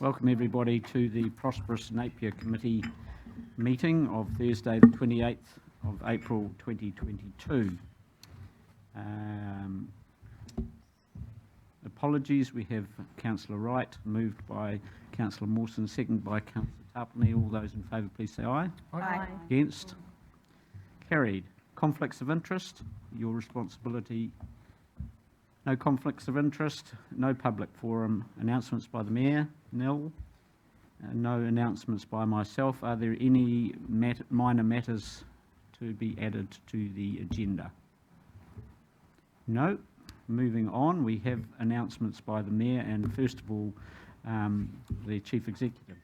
Welcome everybody to the Prosperous Napier Committee meeting of Thursday the 28th of April 2022. Apologies, we have Councillor Wright, moved by Councillor Mawson, seconded by Councillor Tarpany. All those in favour please say aye. Aye. Against? Carried. Conflicts of interest, your responsibility. No conflicts of interest, no public forum. Announcements by the Mayor, nil. No announcements by myself. Are there any minor matters to be added to the agenda? No. Moving on, we have announcements by the Mayor and first of all, the Chief Executive.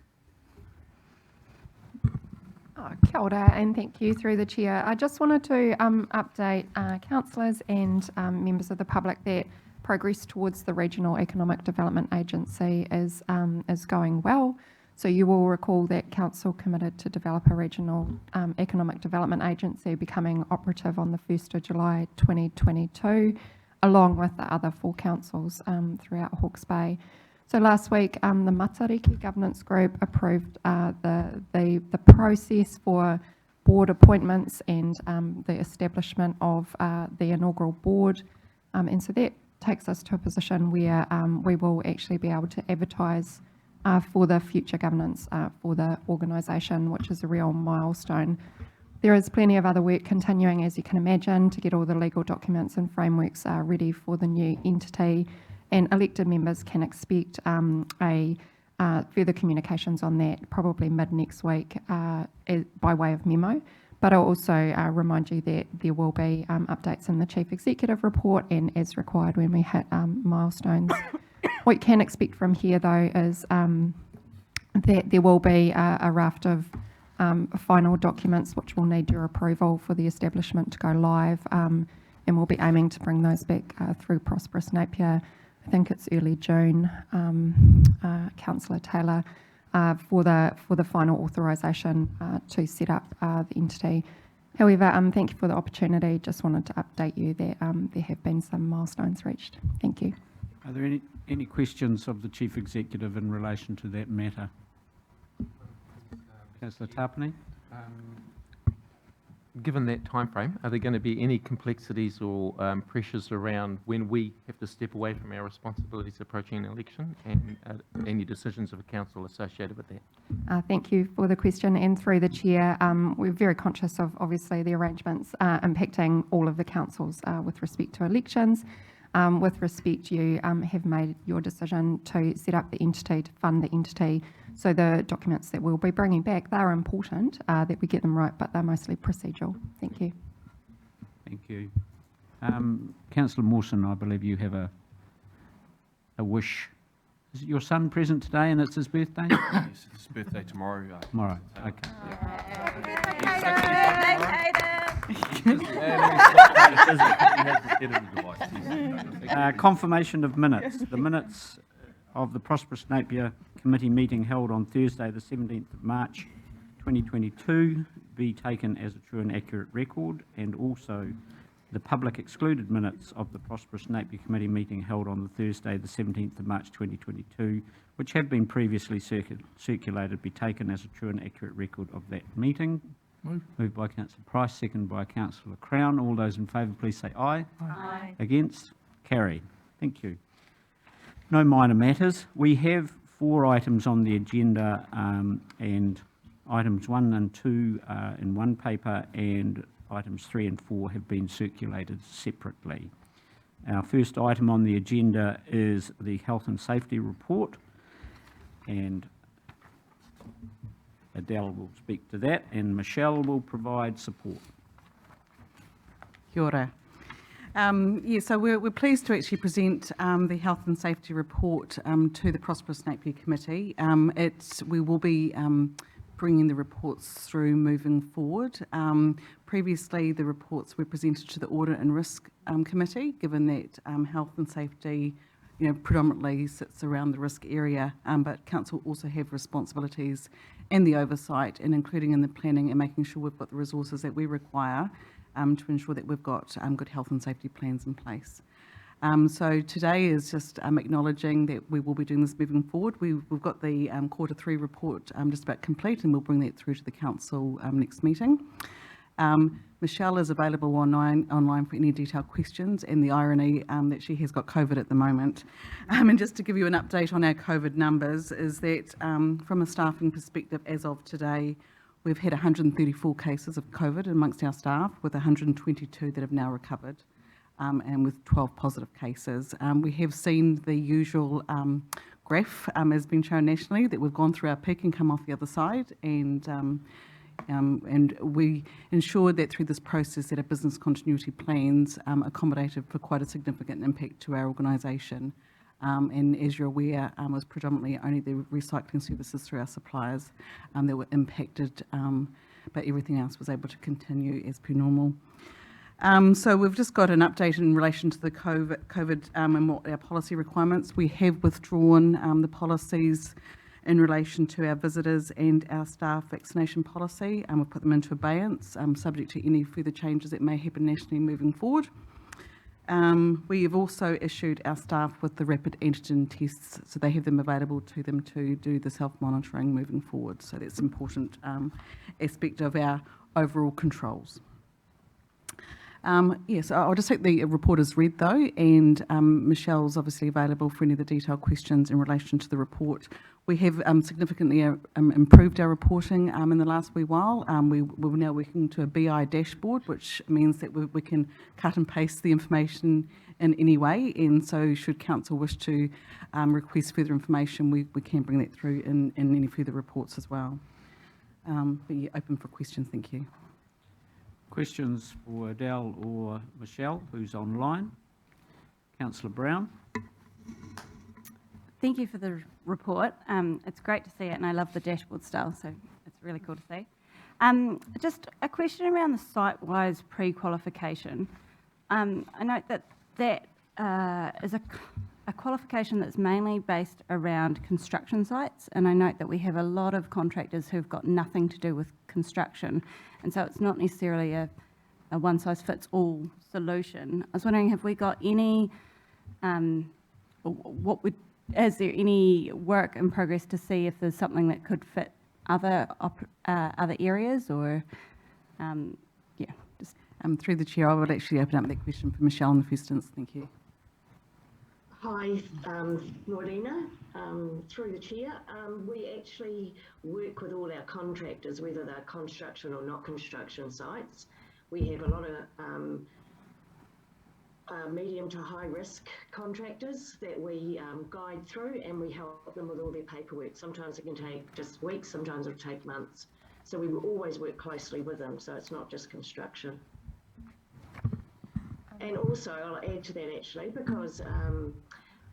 Kia ora, and thank you through the Chair. I just wanted to update councillors and members of the public that progress towards the Regional Economic Development Agency is going well. So you will recall that Council committed to develop a Regional Economic Development Agency becoming operative on the 1st of July 2022, along with the other 4 councils throughout Hawke's Bay. So last week, the Matariki Governance Group approved the process for board appointments and the establishment of the inaugural board. And so that takes us to a position where we will actually be able to advertise for the future governance for the organisation, which is a real milestone. There is plenty of other work continuing, as you can imagine, to get all the legal documents and frameworks ready for the new entity. And elected members can expect further communications on that probably mid next week by way of memo. But I'll also remind you that there will be updates in the Chief Executive report and as required when we hit milestones. What you can expect from here though is that there will be a raft of final documents which will need your approval for the establishment to go live, and we'll be aiming to bring those back through Prosperous Napier. I think it's early June, Councillor Taylor, for the final authorisation to set up the entity. However, thank you for the opportunity. Just wanted to update you that there have been some milestones reached. Thank you. Are there any questions of the Chief Executive in relation to that matter? Councillor Tarpany? Given that time frame, are there going to be any complexities or pressures around when we have to step away from our responsibilities approaching an election, and any decisions of a council associated with that? Thank you for the question, and through the Chair, we're very conscious of obviously the arrangements impacting all of the councils with respect to elections. With respect, you have made your decision to set up the entity, to fund the entity. So the documents that we'll be bringing back, they're important that we get them right, but they're mostly procedural. Thank you. Thank you. Councillor Mawson, I believe you have a wish. Is it your son present today and it's his birthday? Yes, it's his birthday tomorrow. Tomorrow, okay. Confirmation of minutes. The minutes of the Prosperous Napier Committee meeting held on Thursday the 17th of March 2022 be taken as a true and accurate record, and also the public excluded minutes of the Prosperous Napier Committee meeting held on the Thursday the 17th of March 2022, which have been previously circulated, be taken as a true and accurate record of that meeting. Moved by Councillor Price, seconded by Councillor Crown. All those in favour please say aye. Aye. Against? Carried. Thank you. No minor matters. We have 4 items on the agenda, and items 1 and 2 in one paper, and items 3 and 4 have been circulated separately. Our first item on the agenda is the Health and Safety Report, and Adele will speak to that, and Michelle will provide support. Kia ora. So we're pleased to actually present the Health and Safety Report to the Prosperous Napier Committee. We will be bringing the reports through moving forward. Previously, the reports were presented to the Audit and Risk Committee, given that health and safety predominantly sits around the risk area, but Council also have responsibilities in the oversight, and including in the planning and making sure we've got the resources that we require to ensure that we've got good health and safety plans in place. So today is just acknowledging that we will be doing this moving forward. We've got the Q3 report just about complete, and we'll bring that through to the council next meeting. Michelle is available online for any detailed questions, and the irony that she has got COVID at the moment. And just to give you an update on our COVID numbers is that from a staffing perspective, as of today, we've had 134 cases of COVID amongst our staff, with 122 that have now recovered, and with 12 positive cases. We have seen the usual graph has been shown nationally, that we've gone through our peak and come off the other side, and we ensured that through this process that our business continuity plans accommodated for quite a significant impact to our organisation. And as you're aware, it was predominantly only the recycling services through our suppliers that were impacted, but everything else was able to continue as per normal. So we've just got an update in relation to the COVID and what our policy requirements. We have withdrawn the policies in relation to our visitors and our staff vaccination policy, and we've put them into abeyance, subject to any further changes that may happen nationally moving forward. We have also issued our staff with the rapid antigen tests, so they have them available to them to do the self-monitoring moving forward. So that's an important aspect of our overall controls. Yes, I'll just take the report as read though, and Michelle's obviously available for any of the detailed questions in relation to the report. We have significantly improved our reporting in the last wee while. We're now working to a BI dashboard, which means that we can cut and paste the information in any way, and so should council wish to request further information, we can bring that through in any further reports as well. Be open for questions, thank you. Questions for Adele or Michelle, who's online? Councillor Brown. Thank you for the report. It's great to see it, and I love the dashboard style, so it's really cool to see. Just a question around the site-wise pre-qualification. I note that is a qualification that's mainly based around construction sites, and I note that we have a lot of contractors who've got nothing to do with construction, and so it's not necessarily a one-size-fits-all solution. I was wondering, have we got any, is there any work in progress to see if there's something that could fit other areas, or, yeah, just... Through the chair, I would actually open up that question for Michelle in the first instance, thank you. Hi, Morena. Through the chair, we actually work with all our contractors, whether they're construction or not construction sites. We have a lot of medium to high risk contractors that we guide through, and we help them with all their paperwork. Sometimes it can take just weeks, sometimes it'll take months. So we will always work closely with them, so it's not just construction. And also, I'll add to that actually, because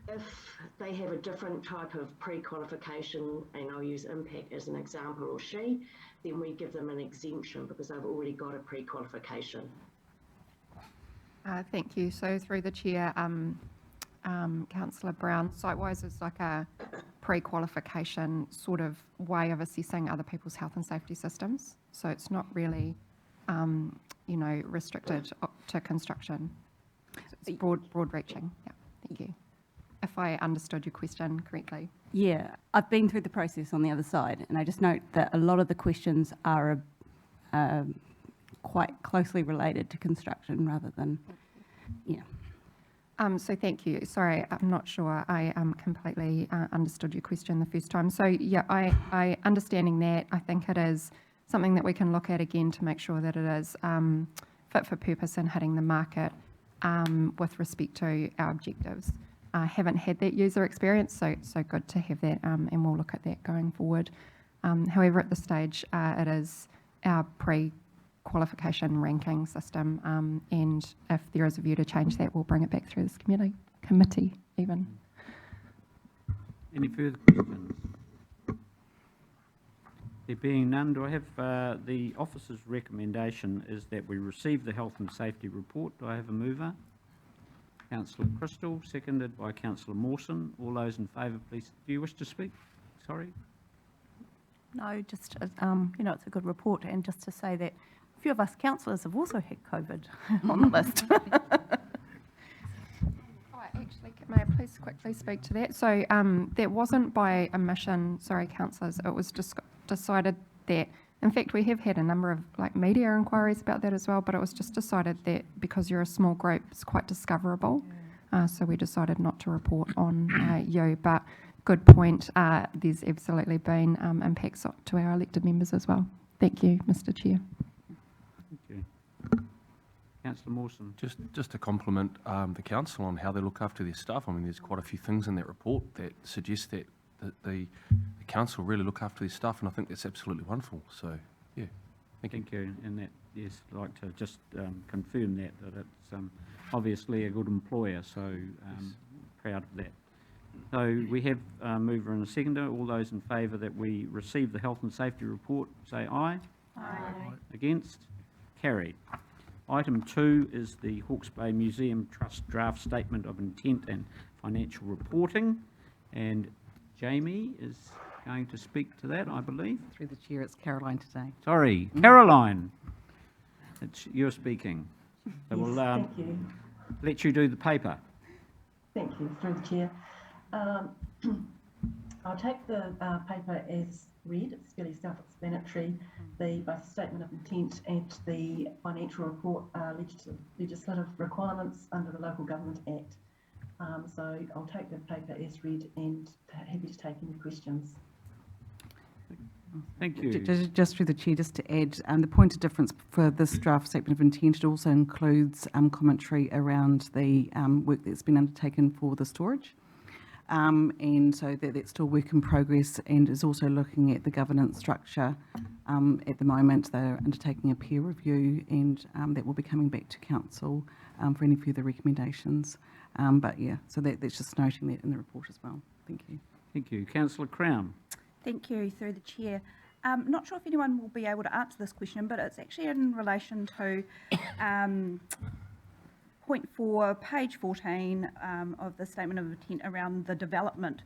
if they have a different type of pre-qualification, and I'll use impact as an example, or SHE, then we give them an exemption because they've already got a pre-qualification. Thank you. So through the chair, Councillor Brown, site-wise is like a pre-qualification sort of way of assessing other people's health and safety systems. So it's not really restricted to construction. So it's broad-reaching. Yeah, thank you. If I understood your question correctly. Yeah, I've been through the process on the other side, and I just note that a lot of the questions are quite closely related to construction rather than, yeah. So thank you. Sorry, I'm not sure I completely understood your question the first time. So yeah, I understanding that, I think it is something that we can look at again to make sure that it is fit for purpose and hitting the market with respect to our objectives. I haven't had that user experience, so good to have that, and we'll look at that going forward. However, at this stage, it is our pre-qualification ranking system, and if there is a view to change that, we'll bring it back through this committee even. Any further questions? There being none, do I have the officer's recommendation is that we receive the health and safety report. Do I have a mover? Councillor Crystal, seconded by Councillor Mawson. All those in favour, please. Do you wish to speak? Sorry. No, just, it's a good report, and just to say that a few of us councillors have also had COVID on the list. please quickly speak to that? So that wasn't by omission, sorry, councillors. It was just decided that, in fact, we have had a number of media inquiries about that as well, but it was just decided that because you're a small group, it's quite discoverable. So we decided not to report on you. But good point. There's absolutely been impacts to our elected members as well. Thank you, Mr. Chair. Thank you. Councillor Mawson. Just to compliment the council on how they look after their staff. I mean, there's quite a few things in that report that suggest that the council really look after their staff, and I think that's absolutely wonderful. So, yeah, thank you. Thank you. And that, yes, I'd like to just confirm that it's obviously a good employer, so proud of that. So we have a mover and a seconder. All those in favour that we receive the health and safety report, say aye. Aye. Against? Carried. Item 2 is the Hawke's Bay Museum Trust draft statement of intent and financial reporting, and Jamie is going to speak to that, I believe. Through the chair, it's Caroline today. Sorry, Caroline, you're speaking. So Yes, we'll thank you. let you do the paper. Thank you, through the chair. I'll take the paper as read. It's fairly self-explanatory. Both the statement of intent and the financial report are legislative requirements under the Local Government Act. So I'll take the paper as read and happy to take any questions. Thank you. Just through the chair, just to add, the point of difference for this draft statement of intent, it also includes commentary around the work that's been undertaken for the storage. And so that's still work in progress, and is also looking at the governance structure. At the moment, they're undertaking a peer review, and that will be coming back to council for any further recommendations. But yeah, so that's just noting that in the report as well. Thank you. Thank you. Councillor Crown. Thank you, through the chair. Not sure if anyone will be able to answer this question, but it's actually in relation to point 4, page 14 of the statement of intent around the development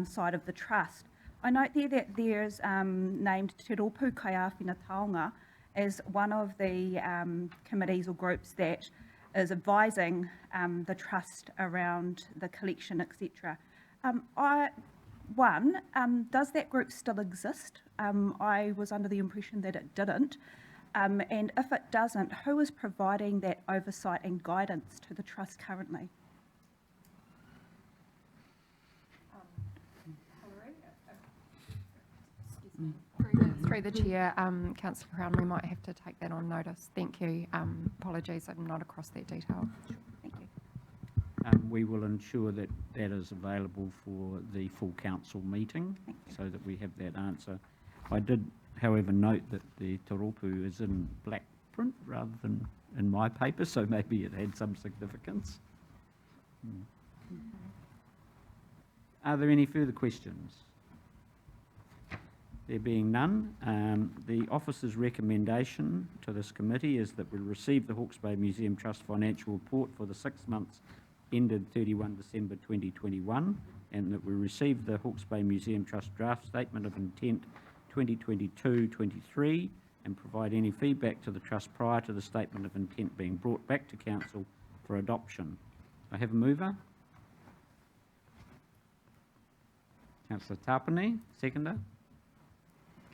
side of the trust. I note there that there's named Te Rōpū Kaiawhina Taonga as one of the committees or groups that is advising the trust around the collection, etc. Does that group still exist? I was under the impression that it didn't. And if it doesn't, who is providing that oversight and guidance to the trust currently? Through the chair, Councillor Crown, we might have to take that on notice. Thank you. Apologies, I'm not across that detail. Thank you. We will ensure that that is available for the full council meeting, so that we have that answer. I did, however, note that the Te Rōpū is in black print rather than in my paper, so maybe it had some significance. Are there any further questions? There being none, the officer's recommendation to this committee is that we receive the Hawke's Bay Museum Trust financial report for the 6 months ended 31 December 2021, and that we receive the Hawke's Bay Museum Trust draft statement of intent 2022-23 and provide any feedback to the trust prior to the statement of intent being brought back to council for adoption. I have a mover. Councillor Tapani, seconder.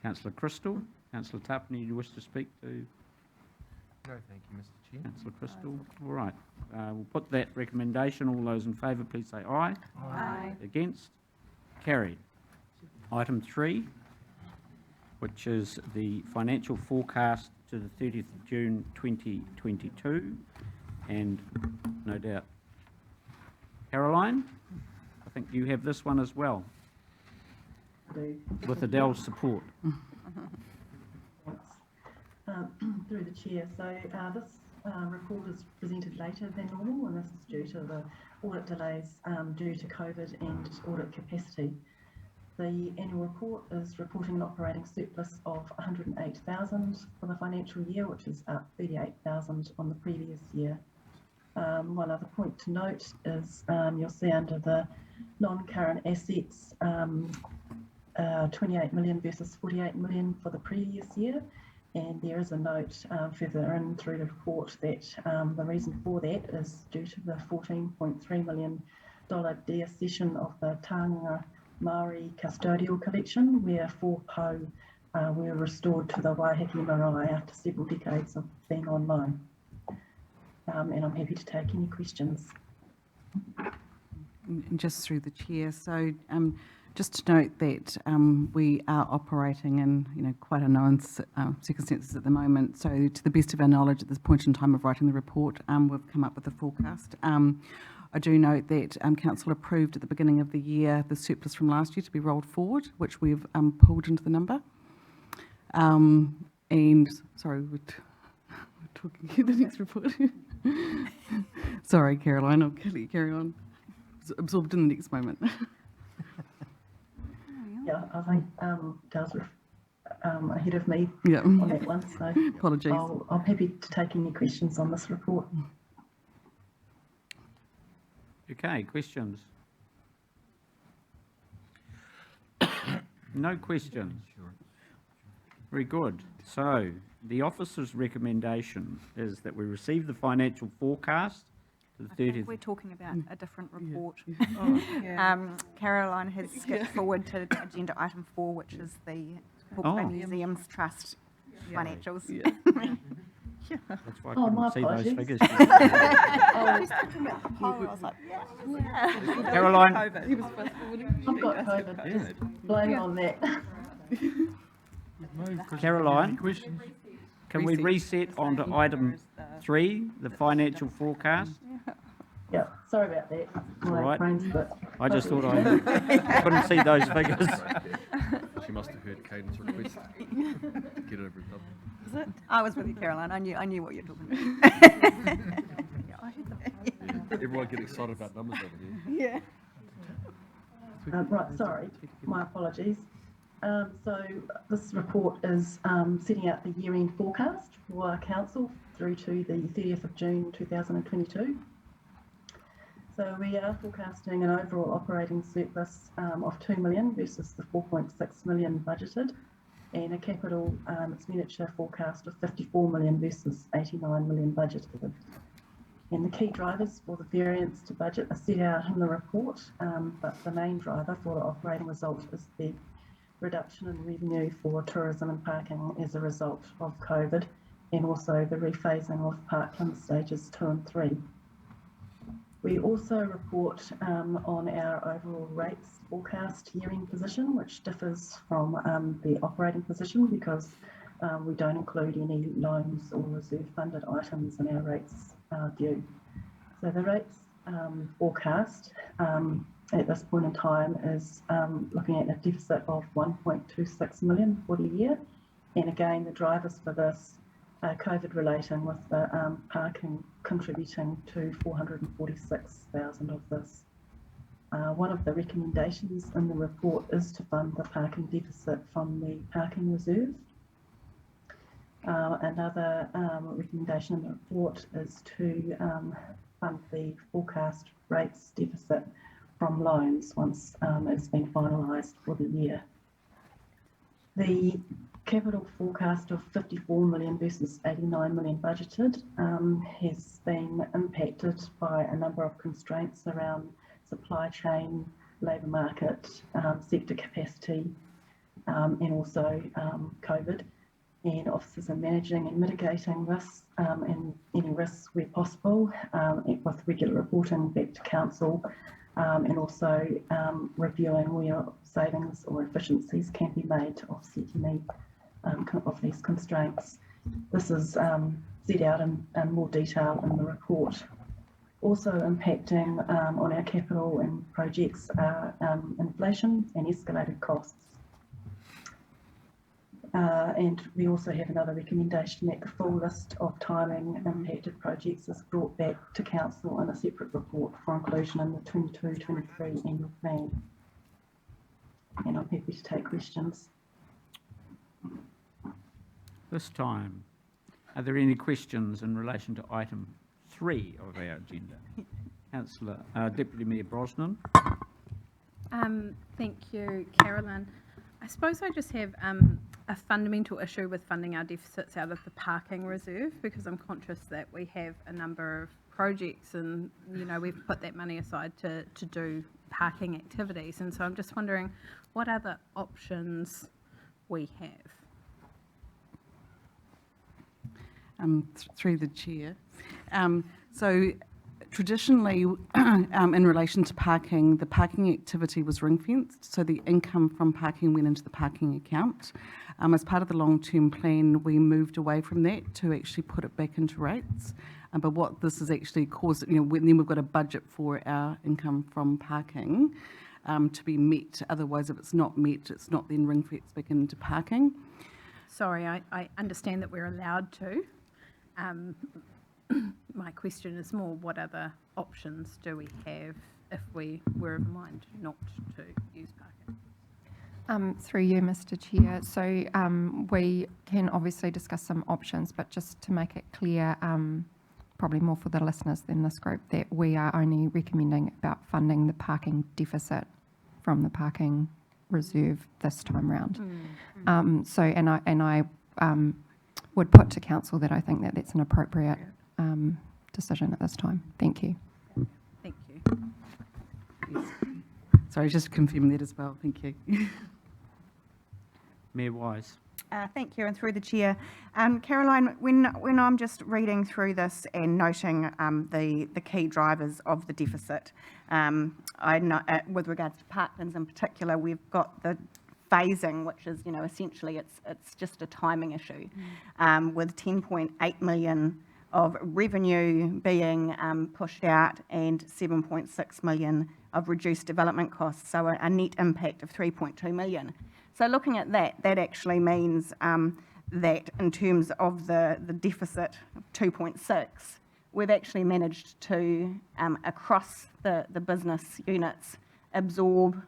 Councillor Crystal. Councillor Tapani, do you wish to speak to? No, thank you, Mr. Chair. Councillor Crystal. All right. We'll put that recommendation. All those in favour, please say aye. Aye. Against? Carried. Item 3, which is the financial forecast to the 30th of June 2022. And no doubt, Caroline, I think you have this one as well, with Adele's support. Through the chair, so this report is presented later than normal, and this is due to the audit delays due to COVID and audit capacity. The annual report is reporting an operating surplus of 108,000 for the financial year, which is up 38,000 on the previous year. One other point to note is you'll see under the non-current assets 28 million versus 48 million for the previous year, and there is a note further in through the report that the reason for that is due to the 14.3 million deaccession of the Tānga Māori custodial collection, where 4 pau were restored to the Waiheke marae after several decades of being on loan. And I'm happy to take any questions. And just through the chair, so just to note that we are operating in quite unknown circumstances at the moment. So to the best of our knowledge at this point in time of writing the report, we've come up with a forecast. I do note that Council approved at the beginning of the year the surplus from last year to be rolled forward, which we've pulled into the number. And sorry, we're talking the next report. Sorry, Caroline, I'll let you carry on. Absorbed in the next moment. Yeah, I think Dale's ahead of me Yeah. on that one, so Apologies. I'm happy to take any questions on this report. Okay, questions? No questions? Very good. So, the officer's recommendation is that we receive the financial forecast to the I think 30th. we're talking about a different report. Yeah. Caroline has skipped forward to agenda item 4, which is the Hawke's Bay Museums Trust financials. That's why I Oh, my couldn't see those apologies. figures. She's talking about the poll. I was like, yeah. Caroline, I've got COVID, just blame it on that. Caroline, can we reset onto item 3, the financial forecast? Yeah, sorry about that. My Alright. brain's a bit I just fuzzy. thought I couldn't see those figures. She must have heard Caden's request. Get it over and done. I was with you, Caroline. I knew what you're talking about. Yeah, I heard them. Everyone get excited about numbers over here. Yeah. Right, sorry, my apologies. So this report is setting out the year-end forecast for Council through to the 30th of June 2022. So we are forecasting an overall operating surplus of 2 million versus the 4.6 million budgeted, and a capital expenditure forecast of 54 million versus 89 million budgeted. And the key drivers for the variance to budget are set out in the report, but the main driver for the operating result is the reduction in revenue for tourism and parking as a result of COVID, and also the rephasing of Parkland stages 2 and 3. We also report on our overall rates forecast year-end position, which differs from the operating position because we don't include any loans or reserve funded items in our rates view. So the rates forecast at this point in time is looking at a deficit of 1.26 million for the year. And again, the drivers for this are COVID relating, with the parking contributing to 446,000 of this. One of the recommendations in the report is to fund the parking deficit from the parking reserve. Another recommendation in the report is to fund the forecast rates deficit from loans once it's been finalised for the year. The capital forecast of 54 million versus 89 million budgeted has been impacted by a number of constraints around supply chain, labour market, sector capacity, and also COVID. And officers are managing and mitigating this and any risks where possible with regular reporting back to Council, and also reviewing where savings or efficiencies can be made to offset any of these constraints. This is set out in more detail in the report. Also impacting on our capital and projects are inflation and escalated costs. And we also have another recommendation that the full list of timing impacted projects is brought back to Council in a separate report for inclusion in the 22-23 annual plan. And I'm happy to take questions. This time, are there any questions in relation to item 3 of our agenda? Councillor, Deputy Mayor Brosnan. Thank you, Caroline. I suppose I just have a fundamental issue with funding our deficits out of the parking reserve, because I'm conscious that we have a number of projects and, you know, we've put that money aside to do parking activities. And so I'm just wondering what other options we have. Through the chair. So traditionally, in relation to parking, the parking activity was ring-fenced, so the income from parking went into the parking account. As part of the long-term plan, we moved away from that to actually put it back into rates. But what this has actually caused, you know, then we've got a budget for our income from parking to be met. Otherwise, if it's not met, it's not then ring-fenced back into parking. Sorry, I understand that we're allowed to. My question is more, what other options do we have if we were of a mind not to use parking? Through you, Mr. Chair. So we can obviously discuss some options, but just to make it clear, probably more for the listeners than this group, that we are only recommending about funding the parking deficit from the parking reserve this time round. So, and I would put to council that I think that that's an appropriate decision at this time. Thank you. Thank you. Yes. Sorry, just confirming that as well. Thank you. Mayor Wise. Thank you, and through the chair. Caroline, when I'm just reading through this and noting the key drivers of the deficit, I know, with regards to Parklands in particular, we've got the phasing, which is, you know, essentially it's just a timing issue, with 10.8 million of revenue being pushed out and 7.6 million of reduced development costs, so a net impact of 3.2 million. So looking at that, that actually means that in terms of the deficit of 2.6, we've actually managed to, across the business units, absorb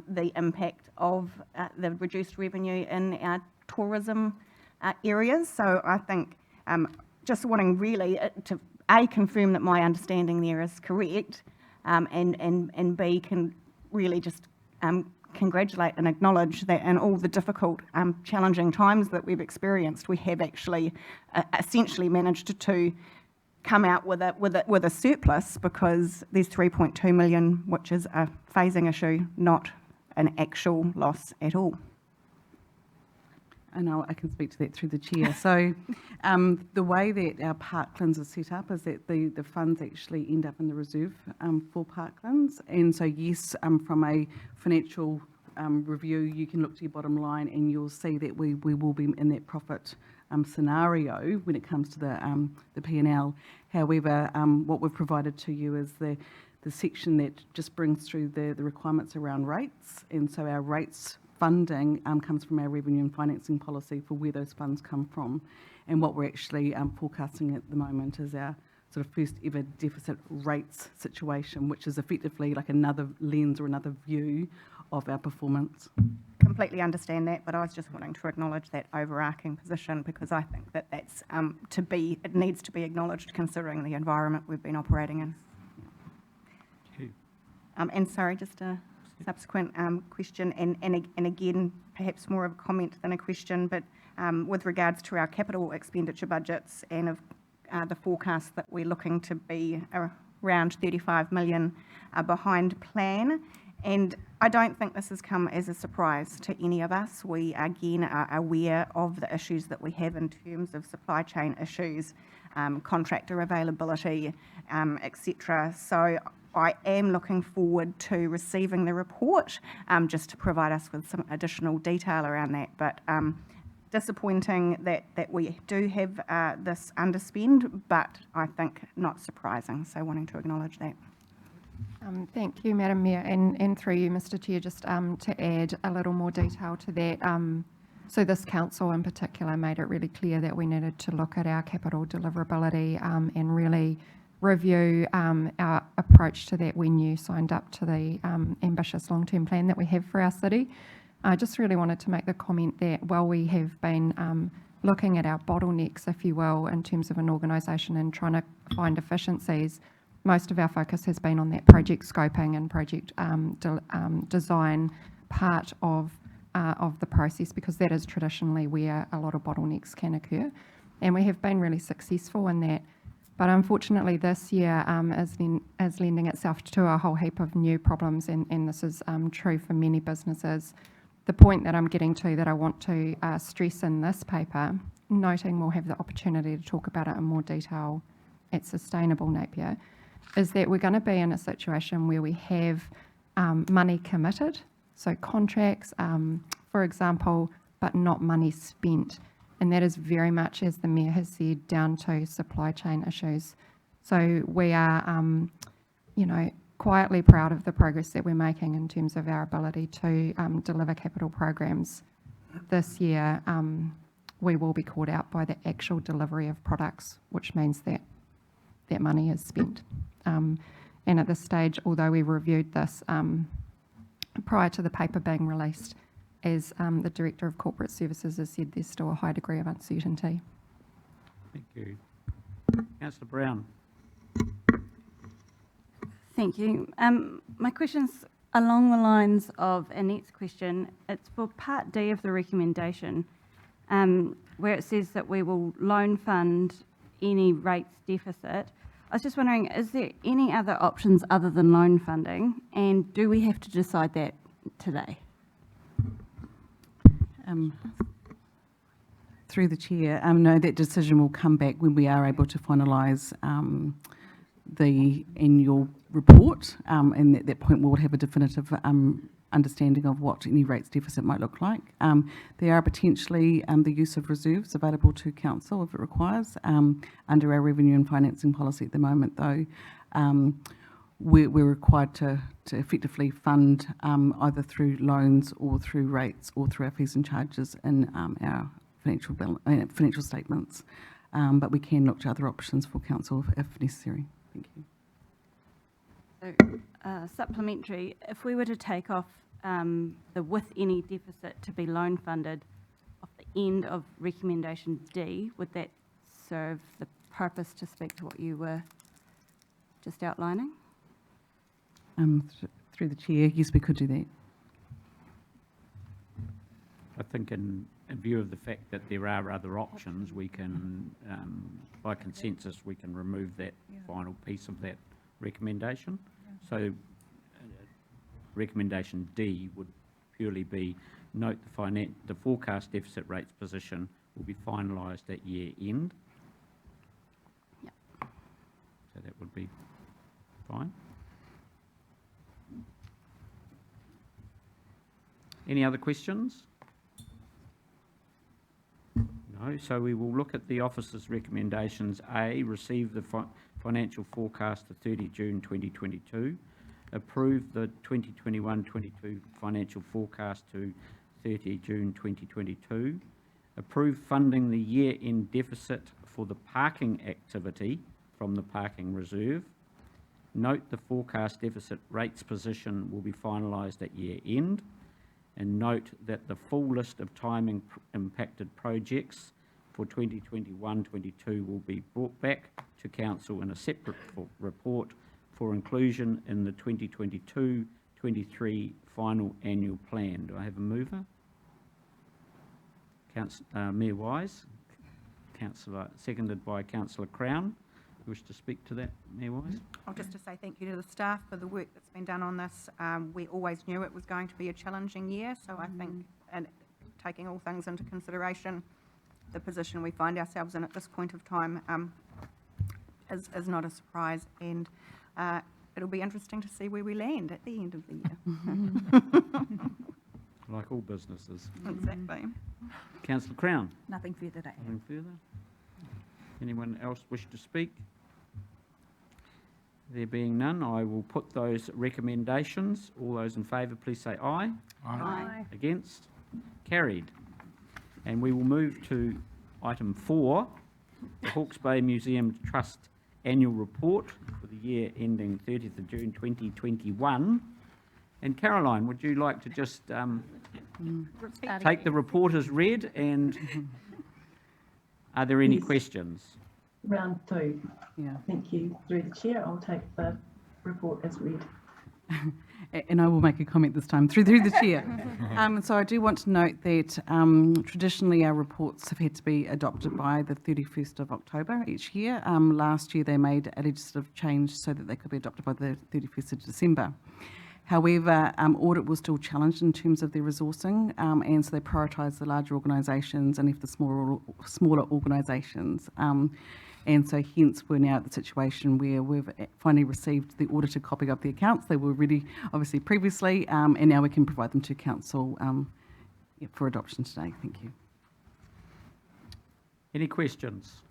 the impact of the reduced revenue in our tourism areas. So I think just wanting really to A, confirm that my understanding there is correct, and B, can really just congratulate and acknowledge that in all the difficult, challenging times that we've experienced, we have actually essentially managed to come out with a surplus, because there's 3.2 million, which is a phasing issue, not an actual loss at all. And I can speak to that through the chair. So the way that our Parklands are set up is that the funds actually end up in the reserve for Parklands. And so yes, from a financial review, you can look to your bottom line and you'll see that we will be in that profit scenario when it comes to the P&L. However, what we've provided to you is the section that just brings through the requirements around rates. And so our rates funding comes from our revenue and financing policy for where those funds come from. And what we're actually forecasting at the moment is our sort of first ever deficit rates situation, which is effectively like another lens or another view of our performance. Completely understand that, but I was just wanting to acknowledge that overarching position, because I think that that's it needs to be acknowledged considering the environment we've been operating in. And sorry, just a subsequent question, and again, perhaps more of a comment than a question, but with regards to our capital expenditure budgets and of the forecast that we're looking to be around 35 million behind plan. And I don't think this has come as a surprise to any of us. We, again, are aware of the issues that we have in terms of supply chain issues, contractor availability, etc. So I am looking forward to receiving the report, just to provide us with some additional detail around that. But disappointing that we do have this underspend, but I think not surprising. So wanting to acknowledge that. Thank you, Madam Mayor, and through you, Mr. Chair, just to add a little more detail to that. So this council in particular made it really clear that we needed to look at our capital deliverability and really review our approach to that when you signed up to the ambitious long-term plan that we have for our city. I just really wanted to make the comment that while we have been looking at our bottlenecks, if you will, in terms of an organisation and trying to find efficiencies, most of our focus has been on that project scoping and project design part of of the process, because that is traditionally where a lot of bottlenecks can occur. And we have been really successful in that. But unfortunately, this year is lending itself to a whole heap of new problems, and this is true for many businesses. The point that I'm getting to, that I want to stress in this paper, noting we'll have the opportunity to talk about it in more detail at Sustainable Napier, is that we're going to be in a situation where we have money committed, so contracts, for example, but not money spent. And that is very much, as the Mayor has said, down to supply chain issues. So we are, quietly proud of the progress that we're making in terms of our ability to deliver capital programs. This year, we will be caught out by the actual delivery of products, which means that that money is spent. And at this stage, although we reviewed this prior to the paper being released, as the Director of Corporate Services has said, there's still a high degree of uncertainty. Thank you. Councillor Brown. Thank you. My question's along the lines of Annette's question. It's for Part D of the recommendation, where it says that we will loan fund any rates deficit. I was just wondering, is there any other options other than loan funding, and do we have to decide that today? Through the chair, no, that decision will come back when we are able to finalise the annual report, and at that point we'll have a definitive understanding of what any rates deficit might look like. There are potentially the use of reserves available to council if it requires. Under our revenue and financing policy at the moment, though, we're required to effectively fund either through loans or through rates or through our fees and charges in our financial statements. But we can look to other options for council if necessary. Thank you. So, supplementary, if we were to take off the with any deficit to be loan funded off the end of recommendation D, would that serve the purpose to speak to what you were just outlining? Through the chair, yes, we could do that. I think in view of the fact that there are other options, we can, by consensus, we can remove that final piece of that recommendation. So recommendation D would purely be, note the forecast deficit rates position will be finalised at year end. Yep. So that would be fine. Any other questions? No, so we will look at the officer's recommendations. A, receive the financial forecast to 30 June 2022. Approve the 2021-22 financial forecast to 30 June 2022. Approve funding the year-end deficit for the parking activity from the parking reserve. Note the forecast deficit rates position will be finalised at year end. And note that the full list of timing impacted projects for 2021-22 will be brought back to council in a separate report for inclusion in the 2022-23 final annual plan. Do I have a mover? Mayor Wise, seconded by Councillor Crown. You wish to speak to that, Mayor Wise? Just to say thank you to the staff for the work that's been done on this. We always knew it was going to be a challenging year, so I think, and taking all things into consideration, the position we find ourselves in at this point of time is not a surprise, and it'll be interesting to see where we land at the end of the year. Like all businesses. Exactly. Councillor Crown? Nothing further to add. Nothing further? Anyone else wish to speak? There being none, I will put those recommendations. All those in favour, please say aye. Aye. Against? Carried. And we will move to item 4, the Hawke's Bay Museum Trust Annual Report for the year ending 30th of June 2021. And Caroline, would you like to just take the report as read, and are there any questions? Round 2. Yeah. Thank you. Through the chair, I'll take the report as read. and I will make a comment this time through the chair. So I do want to note that traditionally our reports have had to be adopted by the 31st of October each year. Last year they made a legislative change so that they could be adopted by the 31st of December. However, audit was still challenged in terms of their resourcing, and so they prioritised the larger organisations and left the smaller organisations. And so hence we're now at the situation where we've finally received the audited copy of the accounts. They were ready, obviously, previously, and now we can provide them to council for adoption today. Thank you. Any questions?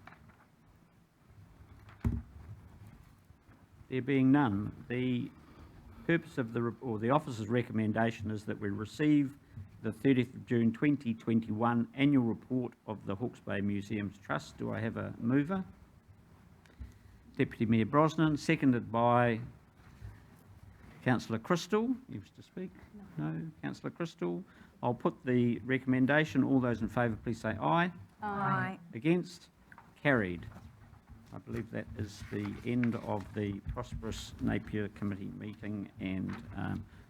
There being none, the purpose of the officer's recommendation is that we receive the 30th of June 2021 annual report of the Hawke's Bay Museums Trust. Do I have a mover? Deputy Mayor Brosnan, seconded by Councillor Crystal. You wish to speak? No. Councillor Crystal. I'll put the recommendation. All those in favour, please say aye. Aye. Against? Carried. I believe that is the end of the Prosperous Napier Committee meeting, and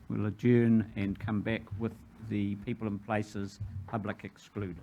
we'll adjourn and come back with the people and places public excluded.